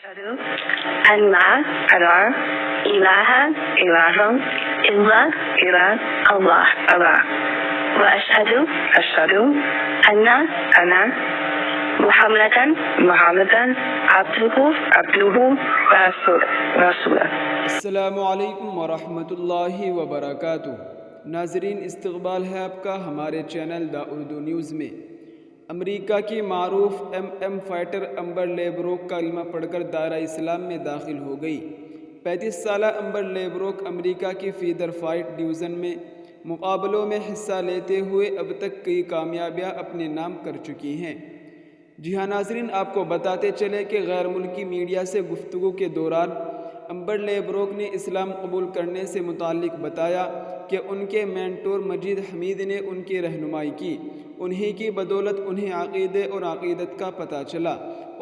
أشهد أن لا إله إلا الله وأشهد أن محمدا عبده ورسوله. السلام علیکم ورحمۃ اللہ وبرکاتہ. ناظرین، استقبال ہے آپ کا ہمارے چینل دا اردو نیوز میں. امریکہ کی معروف ایم فائٹر امبر لیبروک کا کلمہ پڑھ کر دائرہ اسلام میں داخل ہو گئی. 35 سالہ امبر لیبروک امریکہ کی فیدر فائٹ ڈویژن میں مقابلوں میں حصہ لیتے ہوئے اب تک کئی کامیابیاں اپنے نام کر چکی ہیں. جی ہاں ناظرین، آپ کو بتاتے چلے کہ غیر ملکی میڈیا سے گفتگو کے دوران امبر لیبروک نے اسلام قبول کرنے سے متعلق بتایا کہ ان کے مینٹور مجید حمید نے ان کی رہنمائی کی. انہی کی بدولت انہیں عقیدے اور عقیدت کا پتہ چلا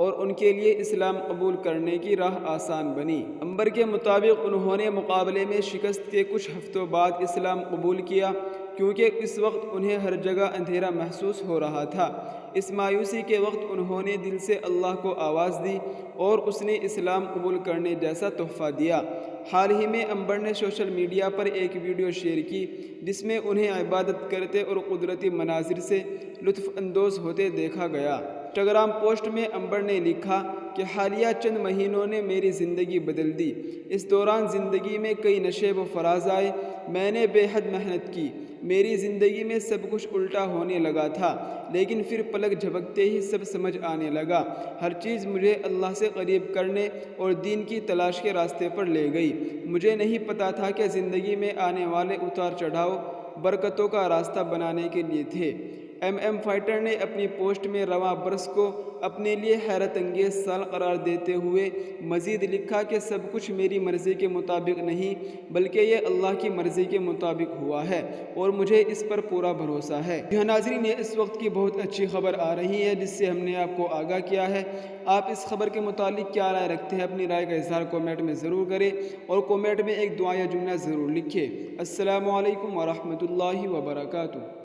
اور ان کے لیے اسلام قبول کرنے کی راہ آسان بنی. امبر کے مطابق انہوں نے مقابلے میں شکست کے کچھ ہفتوں بعد اسلام قبول کیا کیونکہ اس وقت انہیں ہر جگہ اندھیرا محسوس ہو رہا تھا. اس مایوسی کے وقت انہوں نے دل سے اللہ کو آواز دی اور اس نے اسلام قبول کرنے جیسا تحفہ دیا. حال ہی میں امبر نے سوشل میڈیا پر ایک ویڈیو شیئر کی جس میں انہیں عبادت کرتے اور قدرتی مناظر سے لطف اندوز ہوتے دیکھا گیا. انسٹاگرام پوسٹ میں امبر نے لکھا کہ حالیہ چند مہینوں نے میری زندگی بدل دی. اس دوران زندگی میں کئی نشیب و فراز آئے. میں نے بے حد محنت کی. میری زندگی میں سب کچھ الٹا ہونے لگا تھا لیکن پھر پلک جھپکتے ہی سب سمجھ آنے لگا. ہر چیز مجھے اللہ سے قریب کرنے اور دین کی تلاش کے راستے پر لے گئی. مجھے نہیں پتا تھا کہ زندگی میں آنے والے اتار چڑھاؤ برکتوں کا راستہ بنانے کے لیے تھے. ایم فائٹر نے اپنی پوسٹ میں رواں برس کو اپنے لیے حیرت انگیز سال قرار دیتے ہوئے مزید لکھا کہ سب کچھ میری مرضی کے مطابق نہیں بلکہ یہ اللہ کی مرضی کے مطابق ہوا ہے اور مجھے اس پر پورا بھروسہ ہے. یہ ناظرین، یہ اس وقت کی بہت اچھی خبر آ رہی ہے جس سے ہم نے آپ کو آگاہ کیا ہے. آپ اس خبر کے متعلق کیا رائے رکھتے ہیں؟ اپنی رائے کا اظہار کومنٹ میں ضرور کریں اور کومنٹ میں ایک دعا یا جملہ ضرور لکھیں. السلام علیکم ورحمۃ اللہ وبرکاتہ.